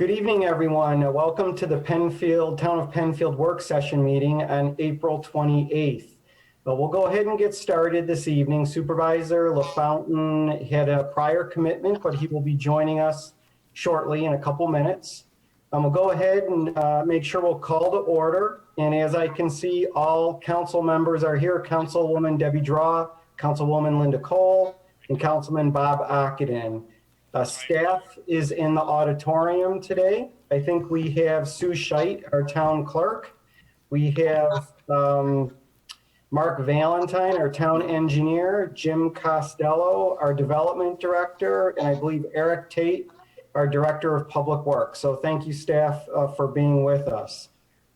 Good evening, everyone. Welcome to the Town of Penfield work session meeting on April 28th. We'll go ahead and get started this evening. Supervisor LaFountain had a prior commitment, but he will be joining us shortly in a couple minutes. We'll go ahead and make sure we'll call to order. And as I can see, all council members are here. Councilwoman Debbie Draw, Councilwoman Linda Cole, and Councilman Bob Ockenden. Staff is in the auditorium today. I think we have Sue Scheidt, our town clerk. We have Mark Valentine, our town engineer, Jim Costello, our development director, and I believe Eric Tate, our director of public works. So thank you, staff, for being with us.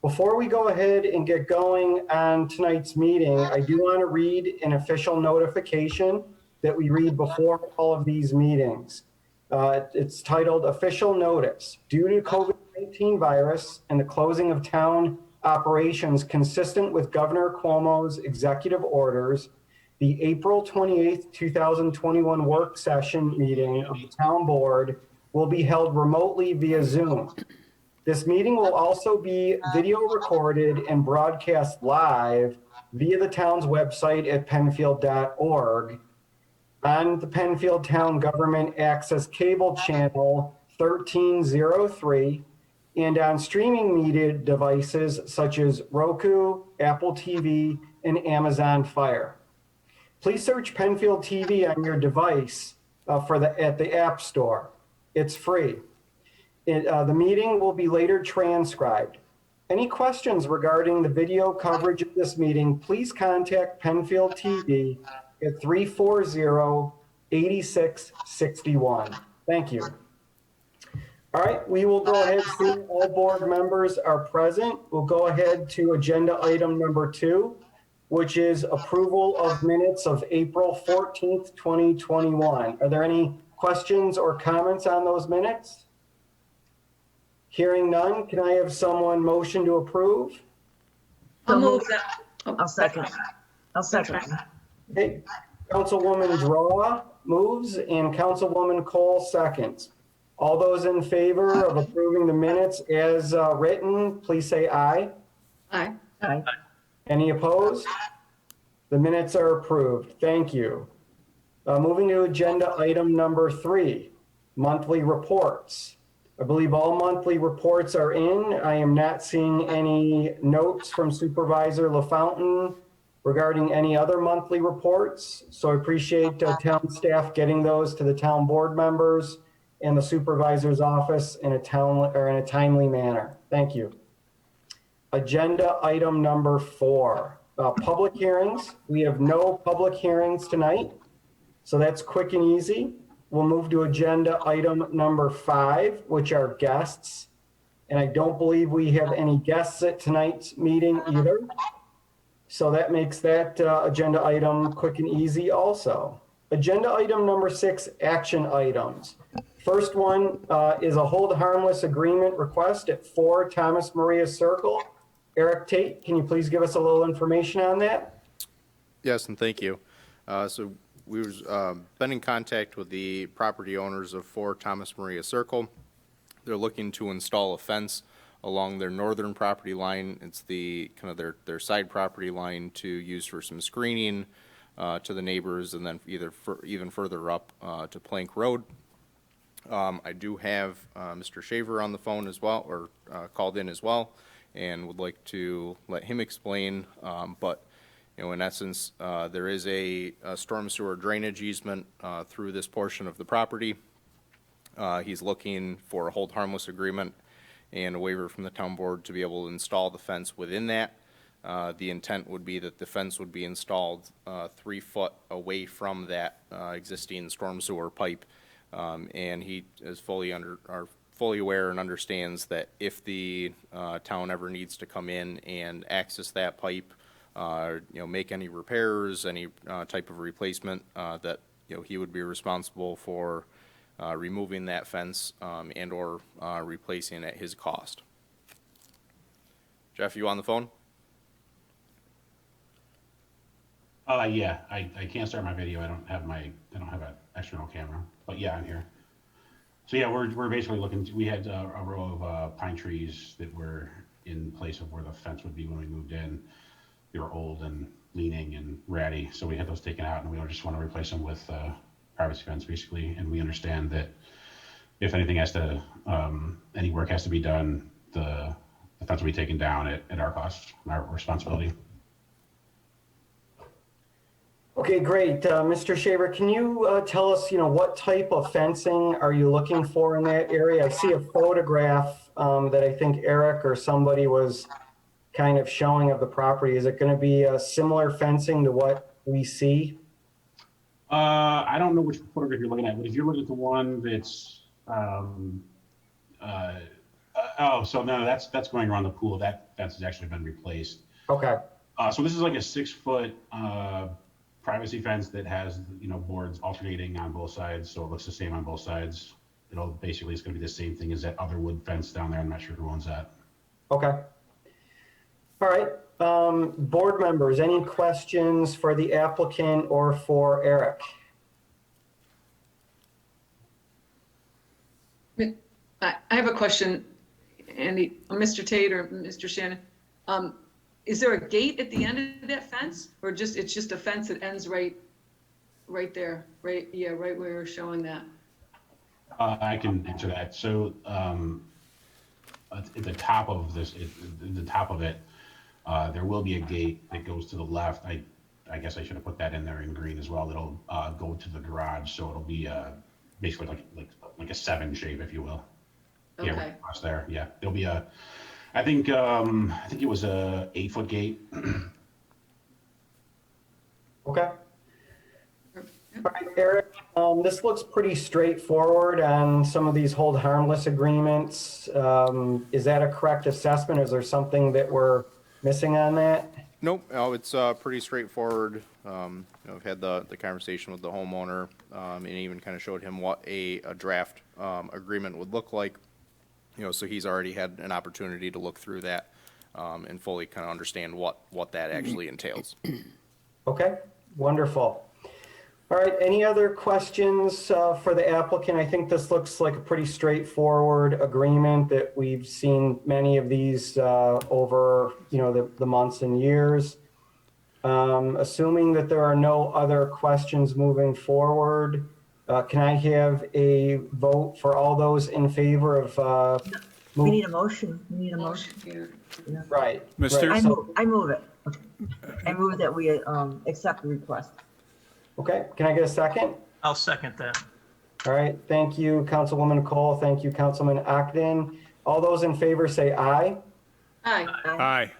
Before we go ahead and get going on tonight's meeting, I do want to read an official notification that we read before all of these meetings. It's titled Official Notice. Due to COVID-19 virus and the closing of town operations consistent with Governor Cuomo's executive orders, the April 28th, 2021 work session meeting of the town board will be held remotely via Zoom. This meeting will also be video recorded and broadcast live via the town's website at penfield.org. on the Penfield Town Government Access Cable Channel 1303, and on streaming media devices such as Roku, Apple TV, and Amazon Fire. Please search Penfield TV on your device at the App Store. It's free. The meeting will be later transcribed. Any questions regarding the video coverage of this meeting, please contact Penfield TV at 340-8661. Thank you. All right, we will go ahead, see all board members are present. We'll go ahead to agenda item number 2, which is approval of minutes of April 14th, 2021. Are there any questions or comments on those minutes? Hearing none, can I have someone motion to approve? I'll move that. I'll second. Okay, Councilwoman Draw moves and Councilwoman Cole seconds. All those in favor of approving the minutes as written, please say aye. Aye. Aye. Any opposed? The minutes are approved. Thank you. Moving to agenda item number 3, monthly reports. I believe all monthly reports are in. I am not seeing any notes from Supervisor LaFountain regarding any other monthly reports. So I appreciate town staff getting those to the town board members and the supervisor's office in a timely manner. Thank you. Agenda item number 4, public hearings. We have no public hearings tonight, so that's quick and easy. We'll move to agenda item number 5, which are guests. And I don't believe we have any guests at tonight's meeting either. So that makes that agenda item quick and easy also. Agenda item number 6, action items. First one is a hold harmless agreement request at 4 Thomas Maria Circle. Eric Tate, can you please give us a little information on that? Yes, and thank you. So we've been in contact with the property owners of 4 Thomas Maria Circle. They're looking to install a fence along their northern property line. It's the kind of their side property line to use for some screening to the neighbors, and then even further up to Plank Road. I do have Mr. Shaver on the phone as well, or called in as well, and would like to let him explain. But in essence, there is a storm sewer drainage easement through this portion of the property. He's looking for a hold harmless agreement and a waiver from the town board to be able to install the fence within that. The intent would be that the fence would be installed 3 foot away from that existing storm sewer pipe. And he is fully aware and understands that if the town ever needs to come in and access that pipe, make any repairs, any type of replacement, that he would be responsible for removing that fence and or replacing at his cost. Jeff, you on the phone? Yeah, I can't start my video. I don't have an external camera, but yeah, I'm here. So yeah, we're basically looking, we had a row of pine trees that were in place of where the fence would be when we moved in. They were old and leaning and ratty, so we had those taken out, and we just want to replace them with privacy fence, basically. And we understand that if anything has to, any work has to be done, the fence will be taken down at our cost, our responsibility. Okay, great. Mr. Shaver, can you tell us, what type of fencing are you looking for in that area? I see a photograph that I think Eric or somebody was kind of showing of the property. Is it going to be a similar fencing to what we see? I don't know which photograph you're looking at, but if you're looking at the one that's, so no, that's going around the pool. That fence has actually been replaced. Okay. So this is like a 6-foot privacy fence that has, boards alternating on both sides, so it looks the same on both sides. It's going to be the same thing as that other wood fence down there. I'm not sure who owns that. Okay. All right. Board members, any questions for the applicant or for Eric? I have a question, Andy, Mr. Tate or Mr. Shannon. Is there a gate at the end of that fence, or it's just a fence that ends right there, right? Yeah, right where you're showing that. I can answer that. So at the top of it, there will be a gate that goes to the left. I guess I should have put that in there in green as well. That'll go to the garage, so it'll be basically like a 7 shape, if you will. Okay. Yeah, right across there. Yeah, there'll be I think it was a 8-foot gate. Okay. All right, Eric, this looks pretty straightforward on some of these hold harmless agreements. Is that a correct assessment? Is there something that we're missing on that? Nope, no, it's pretty straightforward. I've had the conversation with the homeowner, and even kind of showed him what a draft agreement would look like. So he's already had an opportunity to look through that and fully kind of understand what that actually entails. Okay, wonderful. All right, any other questions for the applicant? I think this looks like a pretty straightforward agreement that we've seen many of these over, the months and years. Assuming that there are no other questions moving forward, can I have a vote for all those in favor of? We need a motion. We need a motion. Yeah. Right. Mr. Right. I move it. I move that we accept the request. Okay, can I get a second? I'll second that. All right, thank you, Councilwoman Cole. Thank you, Councilman Ogden. All those in favor say aye. Aye. Aye.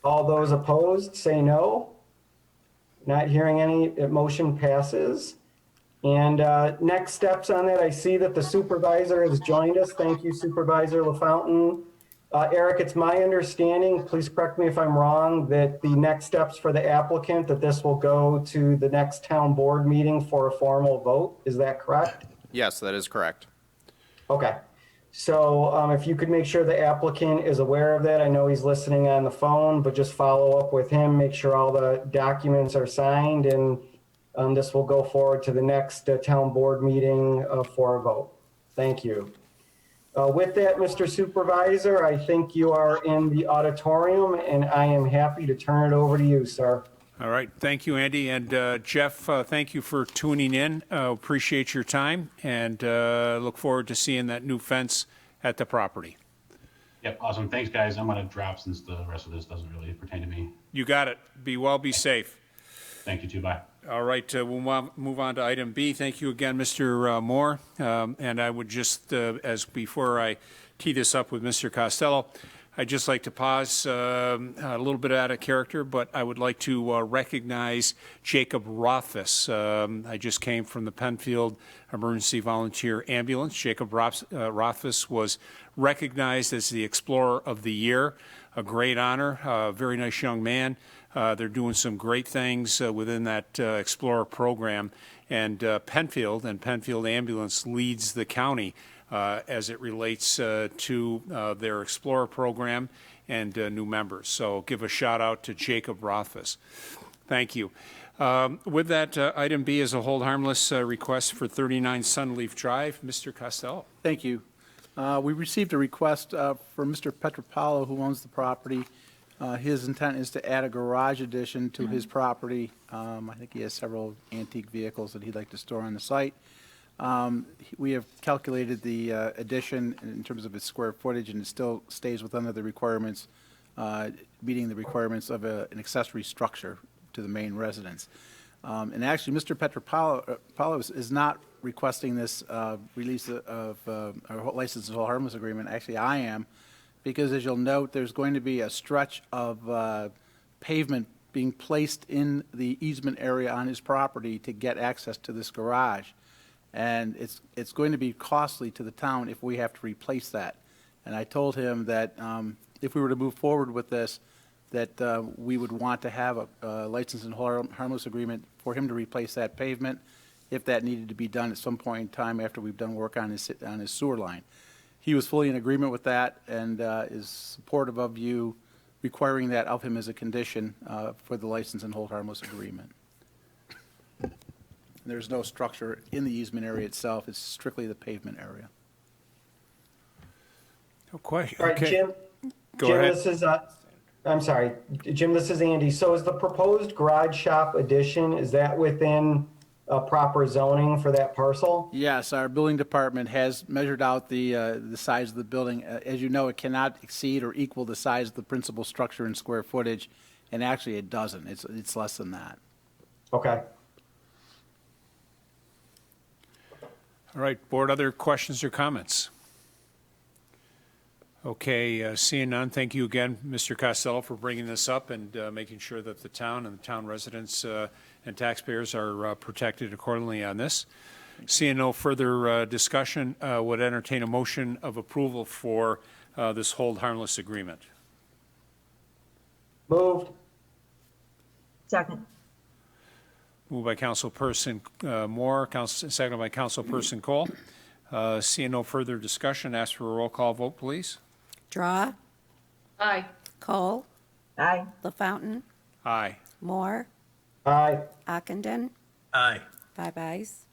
All those opposed say no. Not hearing any, motion passes. And next steps on that, I see that the supervisor has joined us. Thank you, Supervisor LaFountain. Eric, it's my understanding, please correct me if I'm wrong, that the next steps for the applicant, that this will go to the next town board meeting for a formal vote. Is that correct? Yes, that is correct. Okay. So if you could make sure the applicant is aware of that. I know he's listening on the phone, but just follow up with him, make sure all the documents are signed, and this will go forward to the next town board meeting for a vote. Thank you. With that, Mr. Supervisor, I think you are in the auditorium, and I am happy to turn it over to you, sir. All right. Thank you, Andy. And Jeff, thank you for tuning in. Appreciate your time, and look forward to seeing that new fence at the property. Yep, awesome. Thanks, guys. I'm going to drop since the rest of this doesn't really pertain to me. You got it. Be well, be safe. Thank you, too. Bye. All right, we'll move on to item B. Thank you again, Mr. Moore. And I would just, as before I tee this up with Mr. Costello, I'd just like to pause a little bit out of character, but I would like to recognize Jacob Rothfuss. I just came from the Penfield Emergency Volunteer Ambulance. Jacob Rothfuss was recognized as the Explorer of the Year, a great honor, a very nice young man. They're doing some great things within that Explorer program, and Penfield Ambulance leads the county as it relates to their Explorer program and new members. So give a shout out to Jacob Rothfuss. Thank you. With that, item B is a hold harmless request for 39 Sunleaf Drive. Mr. Costello. Thank you. We received a request from Mr. Petropalo, who owns the property. His intent is to add a garage addition to his property. I think he has several antique vehicles that he'd like to store on the site. We have calculated the addition in terms of its square footage, and it still stays within the requirements, meeting the requirements of an accessory structure to the main residence. And actually, Mr. Petropalo is not requesting this release of our license and hold harmless agreement. Actually, I am, because as you'll note, there's going to be a stretch of pavement being placed in the easement area on his property to get access to this garage. And it's going to be costly to the town if we have to replace that. And I told him that if we were to move forward with this, that we would want to have a license and hold harmless agreement for him to replace that pavement if that needed to be done at some point in time after we've done work on his sewer line. He was fully in agreement with that and is supportive of you requiring that of him as a condition for the license and hold harmless agreement. There's no structure in the easement area itself. It's strictly the pavement area. Okay. All right, Jim. Go Jim, ahead. this is, I'm sorry, Jim, this is Andy. So is the proposed garage shop addition, is that within proper zoning for that parcel? Yes, our building department has measured out the size of the building. As you know, it cannot exceed or equal the size of the principal structure in square footage, and actually it doesn't. It's less than that. Okay. All right, board, other questions or comments? Okay, seeing none, thank you again, Mr. Costello, for bringing this up and making sure that the town and the town residents and taxpayers are protected accordingly on this. Seeing no further discussion, would entertain a motion of approval for this hold harmless agreement. Moved. Second. Moved by Councilperson Moore, seconded by Councilperson Cole. Seeing no further discussion, ask for a roll call vote, please. Draw, Aye. Cole, Aye. LaFountain, Aye. Moore, Aye. Ockenden. Aye. 5 ayes.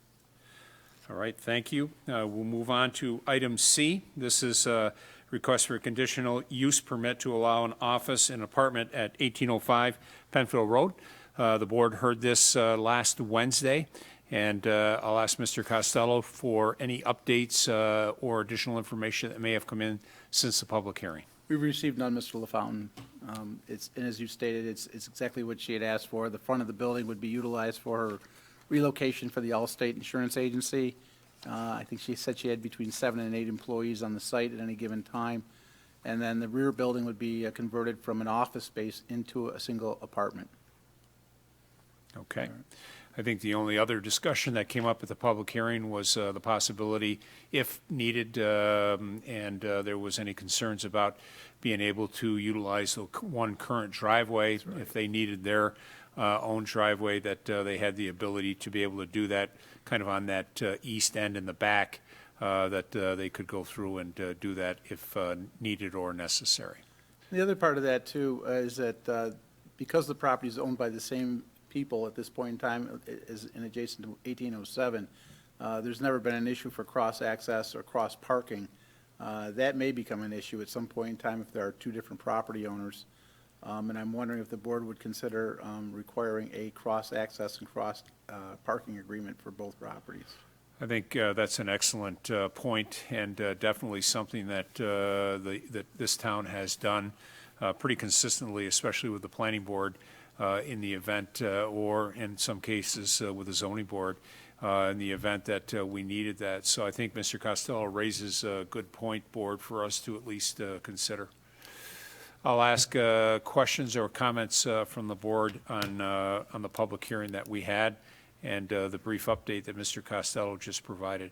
All right, thank you. We'll move on to item C. This is a request for a conditional use permit to allow an office and apartment at 1805 Penfield Road. The board heard this last Wednesday, and I'll ask Mr. Costello for any updates or additional information that may have come in since the public hearing. We've received none, Mr. LaFountain. And as you stated, it's exactly what she had asked for. The front of the building would be utilized for her relocation for the Allstate Insurance Agency. I think she said she had between 7 and 8 employees on the site at any given time. And then the rear building would be converted from an office space into a single apartment. Okay. I think the only other discussion that came up at the public hearing was the possibility, if needed, and there was any concerns about being able to utilize the one current driveway, if they needed their own driveway, that they had the ability to be able to do that kind of on that east end in the back, that they could go through and do that if needed or necessary. The other part of that, too, is that because the property is owned by the same people at this point in time is in adjacent to 1807, there's never been an issue for cross-access or cross-parking. That may become an issue at some point in time if there are 2 different property owners. And I'm wondering if the board would consider requiring a cross-access and cross-parking agreement for both properties. I think that's an excellent point, and definitely something that that this town has done pretty consistently, especially with the planning board in the event, or in some cases with the zoning board, in the event that we needed that. So I think Mr. Costello raises a good point, board, for us to at least consider. I'll ask questions or comments from the board on the public hearing that we had and the brief update that Mr. Costello just provided.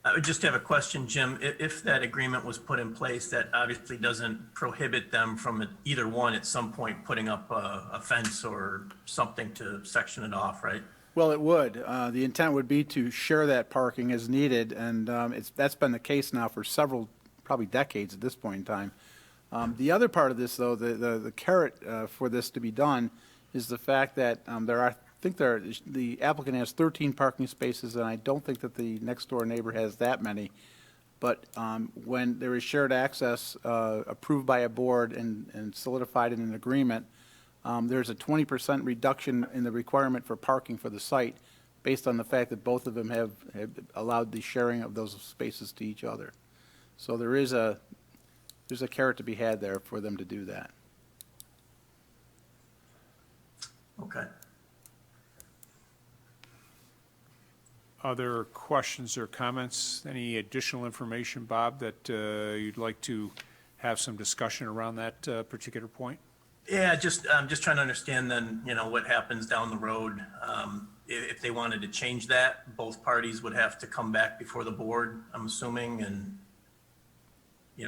I would just have a question, Jim. If that agreement was put in place, that obviously doesn't prohibit them from either one at some point putting up a fence or something to section it off, right? Well, it would. The intent would be to share that parking as needed, and that's been the case now for several, probably decades at this point in time. The other part of this, though, the carrot for this to be done is the fact that the applicant has 13 parking spaces, and I don't think that the next door neighbor has that many. But when there is shared access approved by a board and solidified in an agreement, there's a 20% reduction in the requirement for parking for the site based on the fact that both of them have allowed the sharing of those spaces to each other. So there's a carrot to be had there for them to do that. Okay. Other questions or comments? Any additional information, Bob, that you'd like to have some discussion around that particular point? Yeah, I'm just trying to understand then, what happens down the road. If they wanted to change that, both parties would have to come back before the board, I'm assuming, and,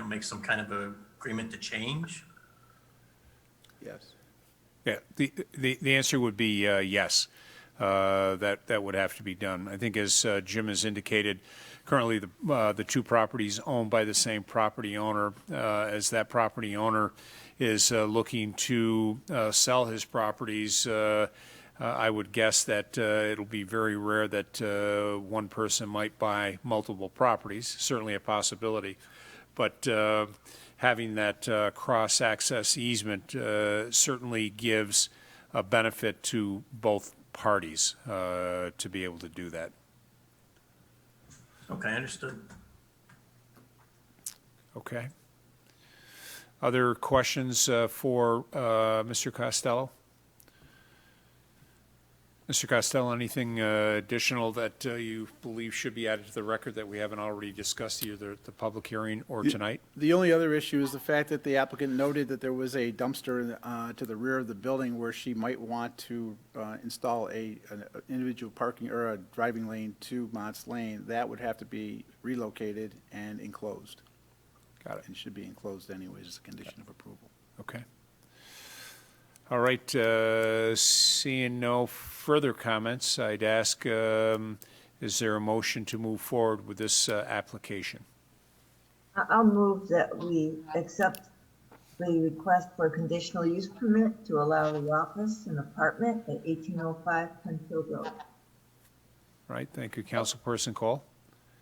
make some kind of a agreement to change. Yes. Yeah, the answer would be yes. That would have to be done. I think as Jim has indicated, currently the two properties owned by the same property owner. As that property owner is looking to sell his properties, I would guess that it'll be very rare that one person might buy multiple properties, certainly a possibility. But having that cross-access easement certainly gives a benefit to both parties to be able to do that. Okay, understood. Okay. Other questions for Mr. Costello? Mr. Costello, anything additional that you believe should be added to the record that we haven't already discussed either at the public hearing or tonight? The only other issue is the fact that the applicant noted that there was a dumpster to the rear of the building where she might want to install an individual parking or a driving lane to Mott's Lane. That would have to be relocated and enclosed. Got it. And should be enclosed anyways as a condition of approval. Okay. All right, seeing no further comments, I'd ask, is there a motion to move forward with this application? I'll move that we accept the request for a conditional use permit to allow the office and apartment at 1805 Penfield Road. All right, thank you, Councilperson Cole.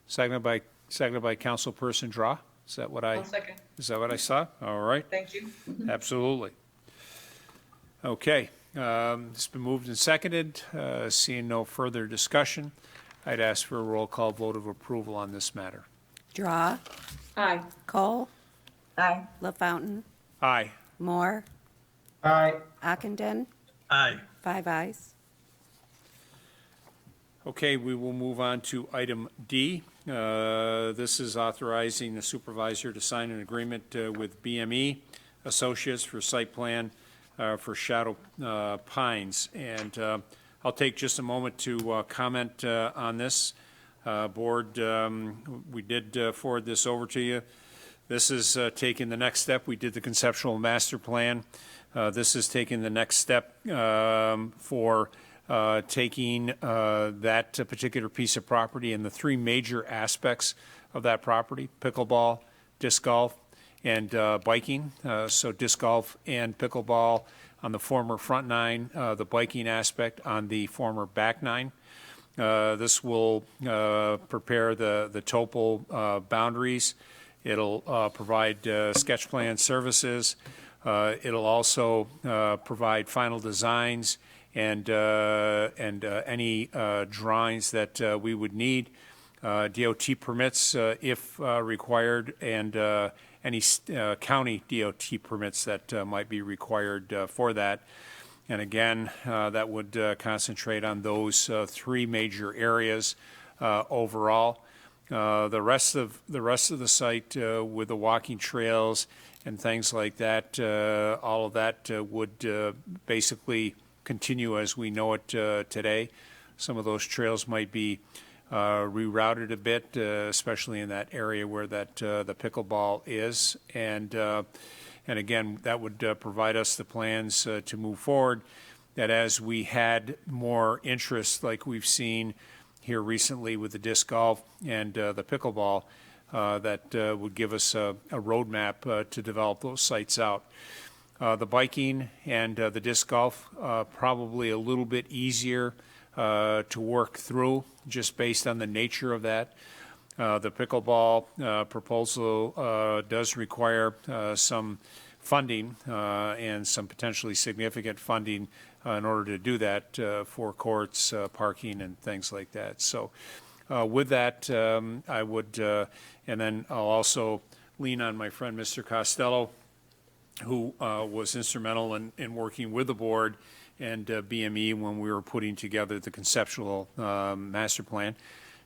Seconded by Councilperson Draw. Is that what I'll second. Is that what I saw? All right. Thank you. Absolutely. Okay, it's been moved and seconded. Seeing no further discussion, I'd ask for a roll call vote of approval on this matter. Draw, Aye. Cole, Aye. LaFountain, Aye. Moore, Aye. Ockenden, Aye. 5 ayes. Okay, we will move on to item D. This is authorizing the supervisor to sign an agreement with BME Associates for site plan for Shadow Pines. And I'll take just a moment to comment on this. Board, we did forward this over to you. This is taking the next step. We did the conceptual master plan. This is taking the next step for taking that particular piece of property and the three major aspects of that property: pickleball, disc golf, and biking. So disc golf and pickleball on the former front nine, the biking aspect on the former back nine. This will prepare the topo boundaries. It'll provide sketch plan services. It'll also provide final designs and any drawings that we would need, DOT permits if required, and any county DOT permits that might be required for that. And again, that would concentrate on those three major areas overall. The rest of the site with the walking trails and things like that, all of that would basically continue as we know it today. Some of those trails might be rerouted a bit, especially in that area where that the pickleball is, and again, that would provide us the plans to move forward. That as we had more interest, like we've seen here recently with the disc golf and the pickleball, that would give us a roadmap to develop those sites out. The biking and the disc golf, probably a little bit easier to work through, just based on the nature of that. The pickleball proposal does require some funding and some potentially significant funding in order to do that for courts, parking, and things like that. So with that, I would, and then I'll also lean on my friend, Mr. Costello, who was instrumental in working with the board and BME when we were putting together the conceptual master plan.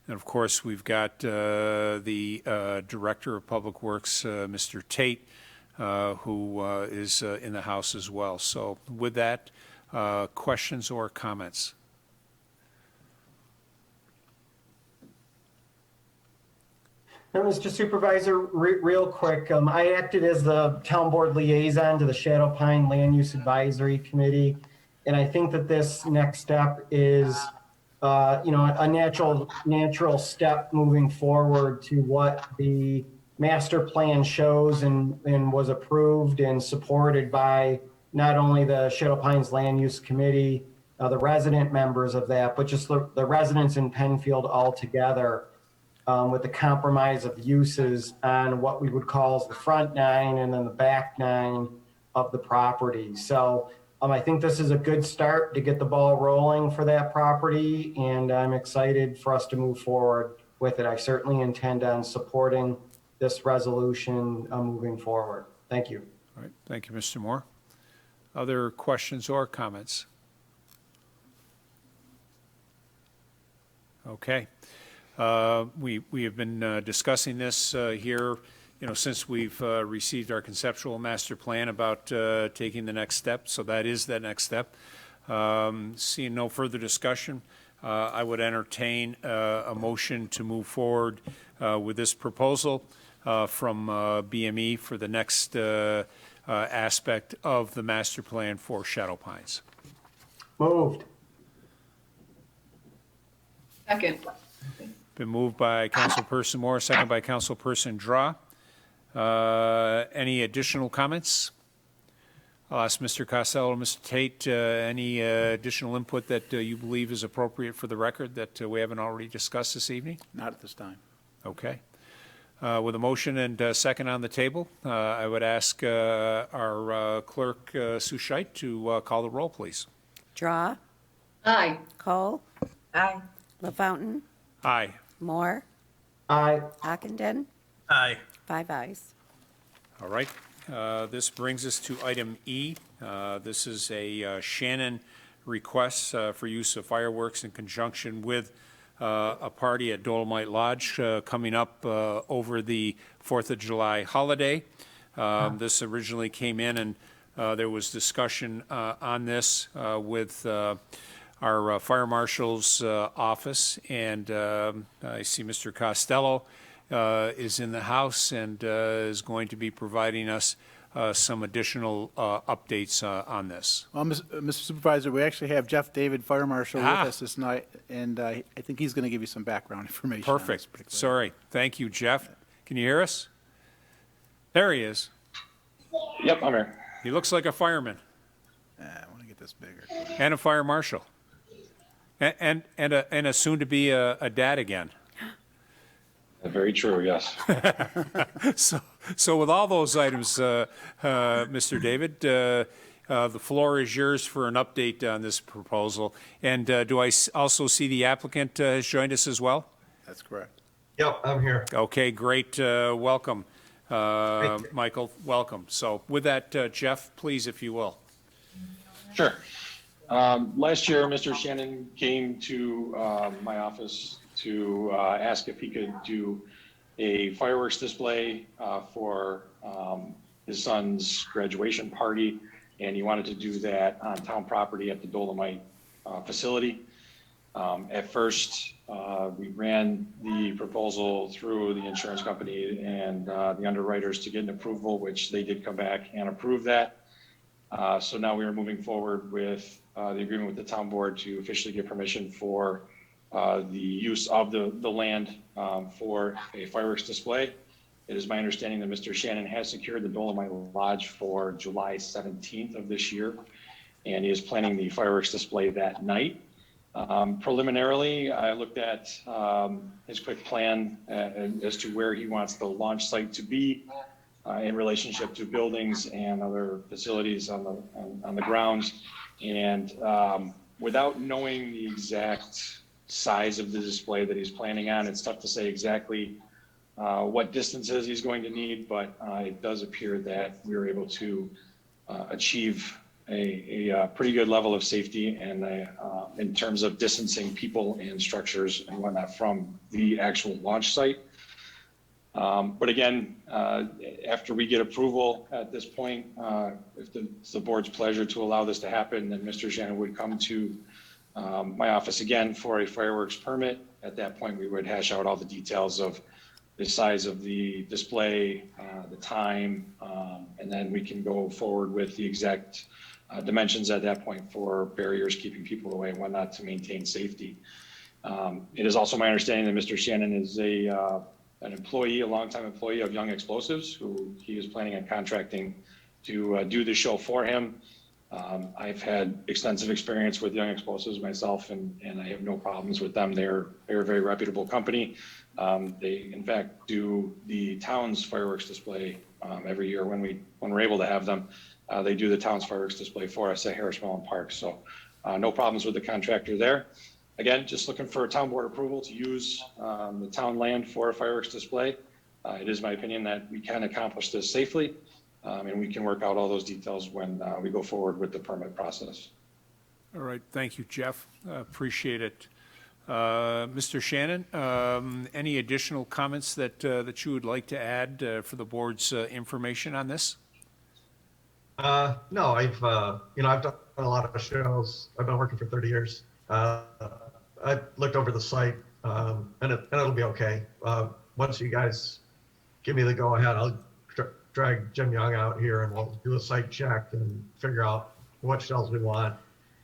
And of course, we've got the Director of Public Works, Mr. Tate, who is in the House as well. So with that, questions or comments? Now, Mr. Supervisor, real quick, I acted as the town board liaison to the Shadow Pine Land Use Advisory Committee. And I think that this next step is, a natural step moving forward to what the master plan shows and was approved and supported by not only the Shadow Pines Land Use Committee, the resident members of that, but just the residents in Penfield altogether. With the compromise of uses on what we would call the front 9 and then the back 9 of the property. So I think this is a good start to get the ball rolling for that property, and I'm excited for us to move forward with it. I certainly intend on supporting this resolution moving forward. Thank you. All right, thank you, Mr. Moore. Other questions or comments? Okay. We have been discussing this here, since we've received our conceptual master plan about taking the next step. So that is the next step. Seeing no further discussion, I would entertain a motion to move forward with this proposal from BME for the next aspect of the master plan for Shadow Pines. Moved. Second. Been moved by Councilperson Moore, second by Councilperson Draw. Any additional comments? I'll ask Mr. Costello, Mr. Tate, any additional input that you believe is appropriate for the record that we haven't already discussed this evening? Not at this time. Okay. With a motion and second on the table, I would ask our clerk, Sue Scheidt, to call the roll, please. Draw, Aye. Cole, Aye. LaFountain, Aye. Moore, Aye. Ockenden, Aye. 5 ayes. All right. This brings us to item E. This is a Shannon request for use of fireworks in conjunction with a party at Dolomite Lodge coming up over the 4th of July holiday. This originally came in and there was discussion on this with our fire marshal's office, and I see Mr. Costello is in the house and is going to be providing us some additional updates on this. Well, Mr. Supervisor, we actually have Jeff David, Fire Marshal, with us this night, and I think he's going to give you some background information. on this Perfect. particular- Sorry. Thank you, Jeff. Can you hear us? There he is. Yep, I'm here. He looks like a fireman I want to get this bigger. and a fire marshal and a soon-to-be a dad again. Very true, yes. So with all those items, Mr. David, the floor is yours for an update on this proposal. And do I also see the applicant has joined us as well? That's correct. Yep, I'm here. Okay, great. Welcome, Michael. Welcome. So with that, Jeff, please, if you will. Sure. Last year, Mr. Shannon came to my office to ask if he could do a fireworks display for his son's graduation party, and he wanted to do that on town property at the Dolomite facility. At first, we ran the proposal through the insurance company and the underwriters to get an approval, which they did come back and approve that. So now we are moving forward with the agreement with the town board to officially get permission for the use of the land for a fireworks display. It is my understanding that Mr. Shannon has secured the Dolomite Lodge for July 17th of this year, and he is planning the fireworks display that night. Preliminarily, I looked at his quick plan as to where he wants the launch site to be in relationship to buildings and other facilities on the grounds. And without knowing the exact size of the display that he's planning on, it's tough to say exactly what distances he's going to need, but it does appear that we were able to achieve a pretty good level of safety and in terms of distancing people and structures and whatnot from the actual launch site. But again, after we get approval at this point, if it's the board's pleasure to allow this to happen, then Mr. Shannon would come to my office again for a fireworks permit. At that point, we would hash out all the details of the size of the display, the time, and then we can go forward with the exact dimensions at that point for barriers, keeping people away and whatnot to maintain safety. It is also my understanding that Mr. Shannon is an employee, a longtime employee of Young Explosives, who he is planning on contracting to do the show for him. I've had extensive experience with Young Explosives myself, and I have no problems with them. They're a very reputable company. They, in fact, do the town's fireworks display every year when we're able to have them. They do the town's fireworks display for us at Harris Mellon Park. So no problems with the contractor there. Again, just looking for a town board approval to use the town land for a fireworks display. It is my opinion that we can accomplish this safely, and we can work out all those details when we go forward with the permit process. All right, thank you, Jeff. Appreciate it. Mr. Shannon, any additional comments that you would like to add for the board's information on this? No, I've done a lot of shows. I've been working for 30 years. I looked over the site, and it'll be okay. Once you guys give me the go ahead, I'll drag Jim Young out here and we'll do a site check and figure out what shells we want,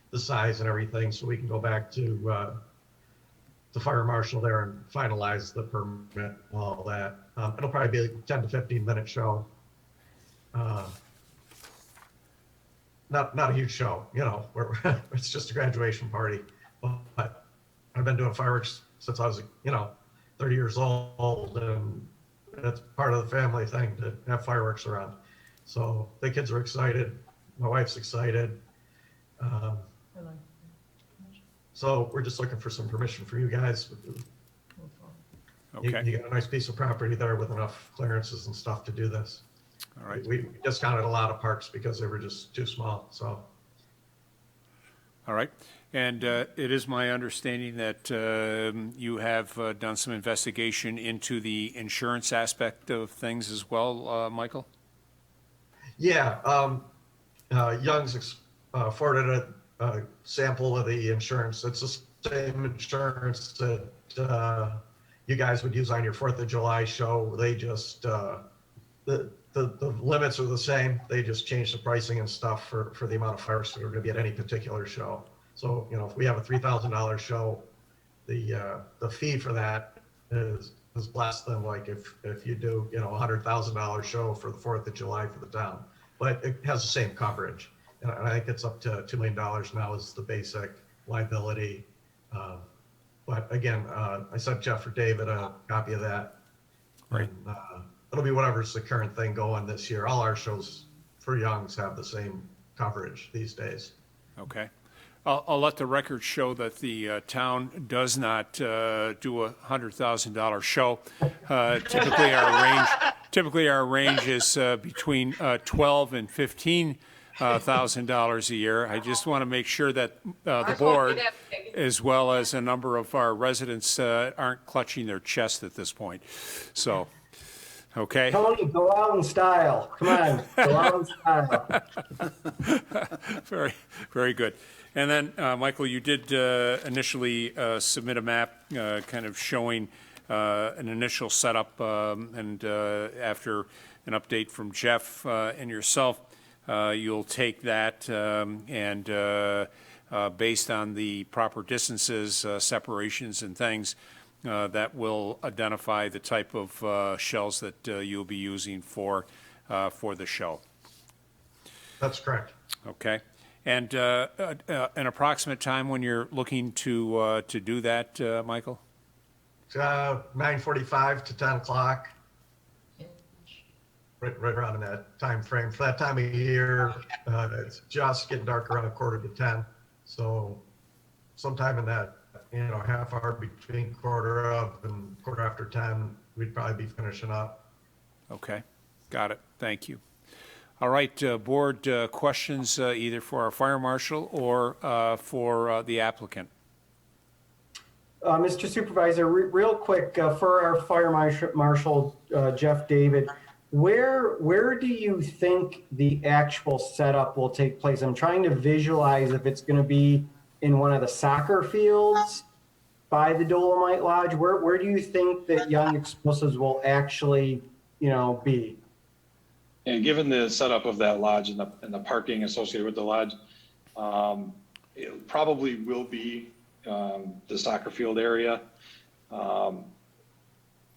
the size and everything, so we can go back to the fire marshal there and finalize the permit, all that. It'll probably be a 10 to 15 minute show. Not a huge show, it's just a graduation party. But I've been doing fireworks since I was, 30 years old, and it's part of the family thing to have fireworks around. So the kids are excited. My wife's excited. So we're just looking for some permission for you guys. Okay. You got a nice piece of property there with enough clearances and stuff to do this. All right. We discounted a lot of parks because they were just too small, so. All right. And it is my understanding that you have done some investigation into the insurance aspect of things as well, Michael? Yeah, Young's forwarded a sample of the insurance. It's the same insurance that you guys would use on your 4th of July show. They just, the limits are the same. They just change the pricing and stuff for the amount of fireworks that are going to be at any particular show. So, if we have a $3,000 show, the fee for that is less than like if you do, a $100,000 show for the 4th of July for the town, but it has the same coverage. And I think it's up to $2 million now is the basic liability. But again, I sent Jeff or David a copy of that. Right. And, it'll be whatever's the current thing going this year. All our shows for Youngs have the same coverage these days. Okay. I'll let the record show that the town does not do a $100,000 show. Typically our range is between $12,000 and $15,000 a year. I just want to make sure that the board, as well as a number of our residents, aren't clutching their chest at this point. So, okay. Tony, go out in style. Come on, go out in style. Very, very good. And then, Michael, you did initially submit a map kind of showing an initial setup, and after an update from Jeff and yourself, you'll take that and based on the proper distances, separations and things, that will identify the type of shells that you'll be using for the show. That's correct. Okay. And an approximate time when you're looking to do that, Michael? 9:45 to 10 o'clock. Right around in that time frame. For that time of year, it's just getting dark around 9:45 to 10. So sometime in that, half hour between quarter of and quarter after 10, we'd probably be finishing up. Okay. Got it. Thank you. All right, board questions either for our fire marshal or for the applicant. Mr. Supervisor, real quick, for our fire marshal, Jeff David, where do you think the actual setup will take place? I'm trying to visualize if it's going to be in one of the soccer fields by the Dolomite Lodge. Where do you think that Young Explosives will actually, be? And given the setup of that lodge and the parking associated with the lodge, it probably will be the soccer field area.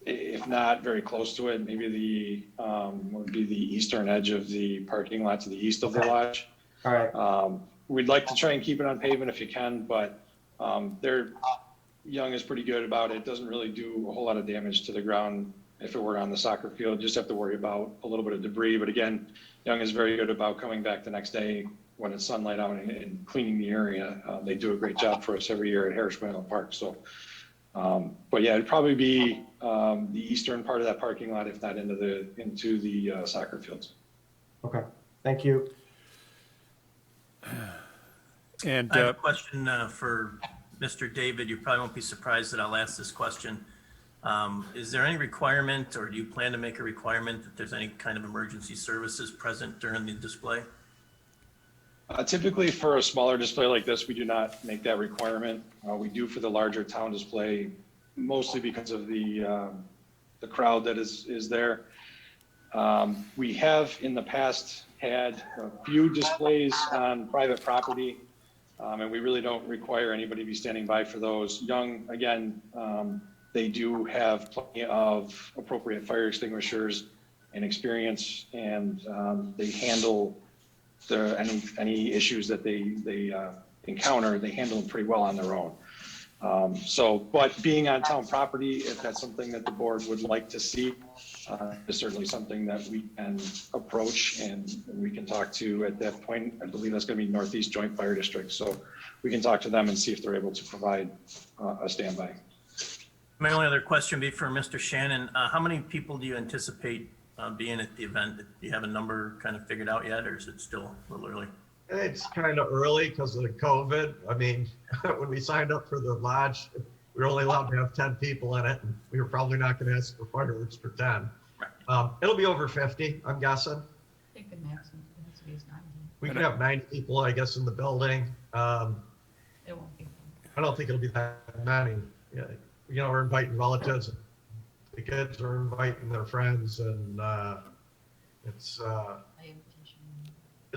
If not very close to it, maybe would be the eastern edge of the parking lot to the east of the lodge. All right. We'd like to try and keep it on pavement if you can, but Young is pretty good about it. Doesn't really do a whole lot of damage to the ground. If it were on the soccer field, just have to worry about a little bit of debris. But again, Young is very good about coming back the next day when it's sunlight out and cleaning the area. They do a great job for us every year at Harris Island Park. So, but yeah, it'd probably be the eastern part of that parking lot, if not into the soccer fields. Okay, thank you. And I have a question for Mr. David. You probably won't be surprised that I'll ask this question. Is there any requirement, or do you plan to make a requirement that there's any kind of emergency services present during the display? Typically for a smaller display like this, we do not make that requirement. We do for the larger town display, mostly because of the crowd that is there. We have in the past had a few displays on private property, and we really don't require anybody to be standing by for those. Young, again, they do have plenty of appropriate fire extinguishers and experience, and they handle any issues that they encounter. They handle them pretty well on their own. But being on town property, if that's something that the board would like to see, is certainly something that we can approach and we can talk to at that point. I believe that's going to be Northeast Joint Fire District, so we can talk to them and see if they're able to provide a standby. My only other question would be for Mr. Shannon. How many people do you anticipate being at the event? Do you have a number kind of figured out yet, or is it still a little early? It's kind of early because of the COVID. I mean, when we signed up for the lodge, we were only allowed to have 10 people in it, and we were probably not going to ask for fireworks for 10. Right. It'll be over 50, I'm guessing. I think the maximum capacity is 90. We can have 90 people, I guess, in the building. It won't be. I don't think it'll be that many. Yeah, we're inviting relatives. The kids are inviting their friends, and it's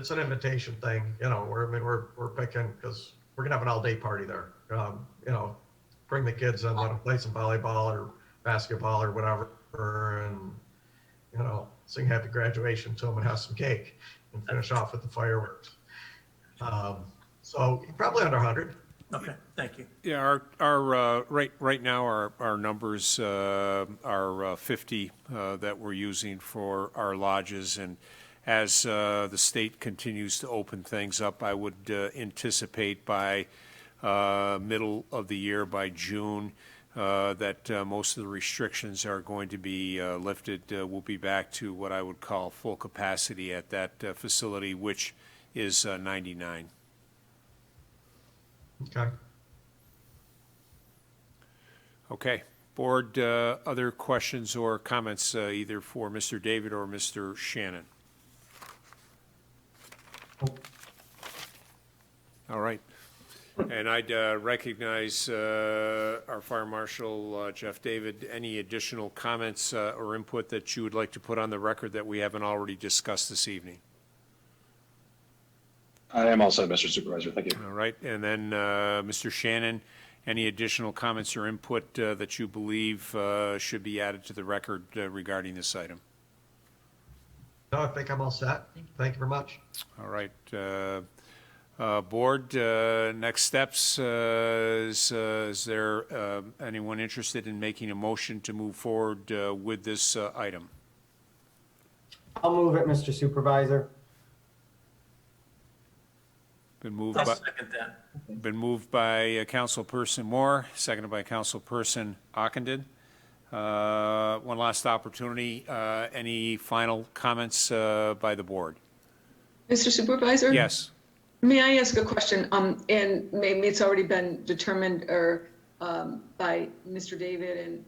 an invitation thing. We're picking because we're gonna have an all-day party there. Bring the kids in, let them play some volleyball or basketball or whatever, and sing happy graduation to them and have some cake and finish off with the fireworks. So probably under 100. Okay, thank you. yeah, our right now our numbers are 50 that we're using for our lodges, and as the state continues to open things up, I would anticipate by middle of the year, by June, that most of the restrictions are going to be lifted. We'll be back to what I would call full capacity at that facility, which is 99. Okay. Okay. Board, other questions or comments either for Mr. David or Mr. Shannon? All right. And I'd recognize our Fire Marshal, Jeff David. Any additional comments or input that you would like to put on the record that we haven't already discussed this evening? I am all set, Mr. Supervisor. Thank you. All right. And then, Mr. Shannon, any additional comments or input that you believe should be added to the record regarding this item? No, I think I'm all set. Thank you very much. All right. Board, next steps, is there anyone interested in making a motion to move forward with this item? I'll move it, Mr. Supervisor. Been moved I'll by, second that. been moved by Councilperson Moore, seconded by Councilperson Ockenden. One last opportunity. Any final comments by the board? Mr. Supervisor? Yes. May I ask a question? And maybe it's already been determined or by Mr. David. And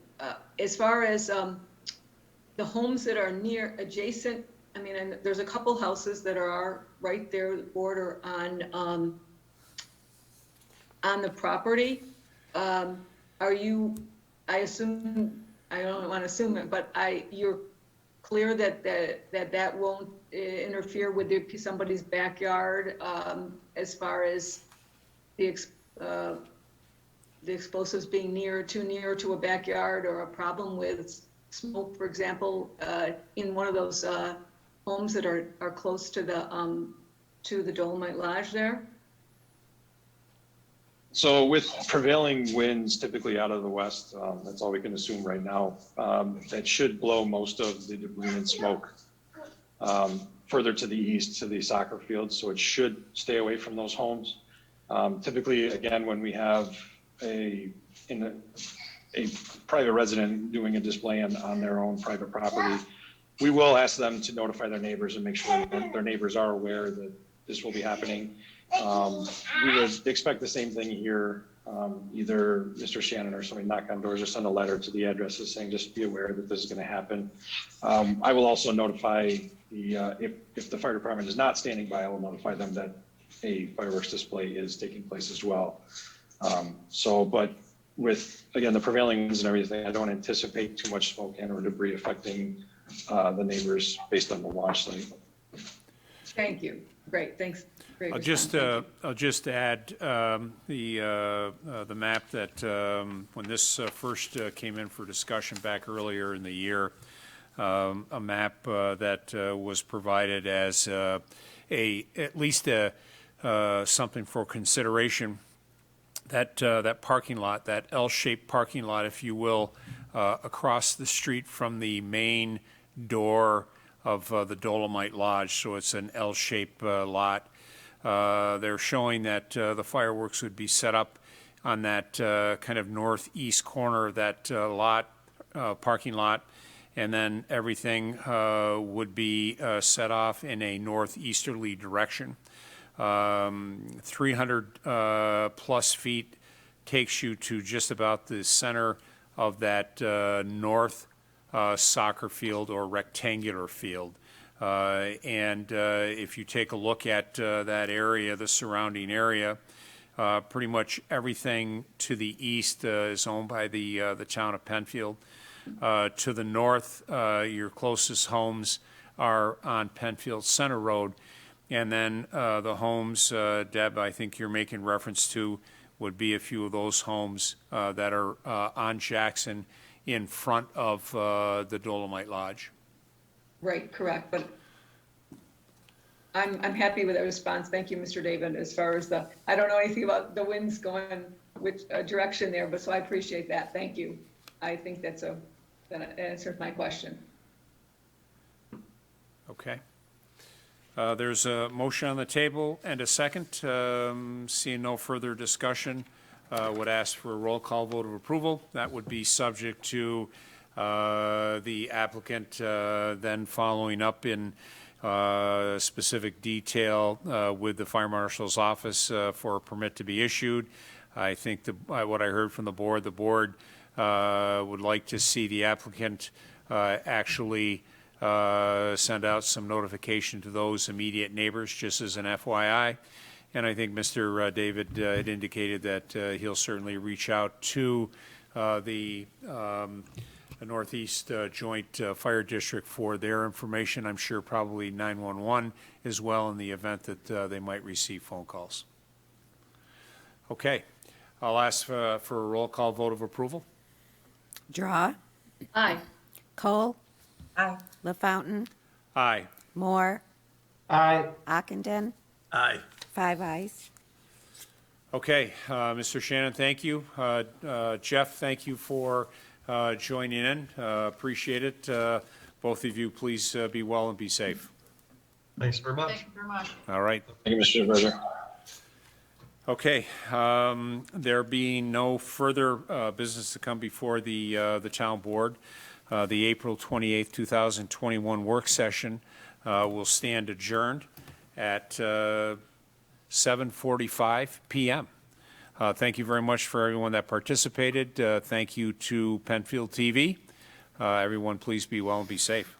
as far as the homes that are near adjacent, I mean, and there's a couple houses that are right there, the border on the property. Are you? I assume I don't want to assume it, but you're clear that that won't interfere with somebody's backyard as far as the explosives being too near to a backyard, or a problem with smoke, for example, in one of those homes that are close to the Dolomite Lodge there? So with prevailing winds typically out of the west, that's all we can assume right now, that should blow most of the debris and smoke further to the east to the soccer field. So it should stay away from those homes. Typically, again, when we have a private resident doing a display on their own private property, we will ask them to notify their neighbors and make sure that their neighbors are aware that this will be happening. We would expect the same thing here. Either Mr. Shannon or somebody knock on doors or send a letter to the addresses saying, just be aware that this is going to happen. I will also notify if the fire department is not standing by, I will notify them that a fireworks display is taking place as well. But with, again, the prevailing winds and everything, I don't anticipate too much smoke and or debris affecting the neighbors based on the launch site. Thank you. Great. Thanks. Great I'll response. just add the map that when this first came in for discussion back earlier in the year, a map that was provided as at least something for consideration. That parking lot, that L-shaped parking lot, if you will, across the street from the main door of the Dolomite Lodge. So it's an L-shaped lot. They're showing that the fireworks would be set up on that kind of northeast corner of that parking lot, and then everything would be set off in a northeasterly direction. 300 plus feet takes you to just about the center of that north soccer field or rectangular field. And if you take a look at that area, the surrounding area, pretty much everything to the east is owned by the town of Penfield. To the north, your closest homes are on Penfield Center Road. And then the homes, Deb, I think you're making reference to, would be a few of those homes that are on Jackson in front of the Dolomite Lodge. Right, correct. But I'm happy with that response. Thank you, Mr. David. As far as I don't know anything about the winds going which direction there, but so I appreciate that. Thank you. I think that answered my question. Okay. There's a motion on the table and a second. Seeing no further discussion, would ask for a roll call vote of approval. That would be subject to the applicant then following up in specific detail with the fire marshal's office for a permit to be issued. I think what I heard from the board would like to see the applicant actually send out some notification to those immediate neighbors, just as an FYI. And I think Mr. David had indicated that he'll certainly reach out to the Northeast Joint Fire District for their information. I'm sure probably 911 as well, in the event that they might receive phone calls. Okay. I'll ask for a roll call vote of approval. Draw, Aye. Cole, Aye. LaFountain, Aye. Moore, Aye. Ockenden, Aye. 5 ayes. Okay, Mr. Shannon, thank you. Jeff, thank you for joining in. Appreciate it. Both of you, please be well and be safe. Thanks very much. Thank you very much. All right. Thank you, Mr. Supervisor. Okay, there being no further business to come before the town board, the April 28th, 2021 work session will stand adjourned at 7:45 p.m. Thank you very much for everyone that participated. Thank you to Penfield TV. Everyone, please be well and be safe.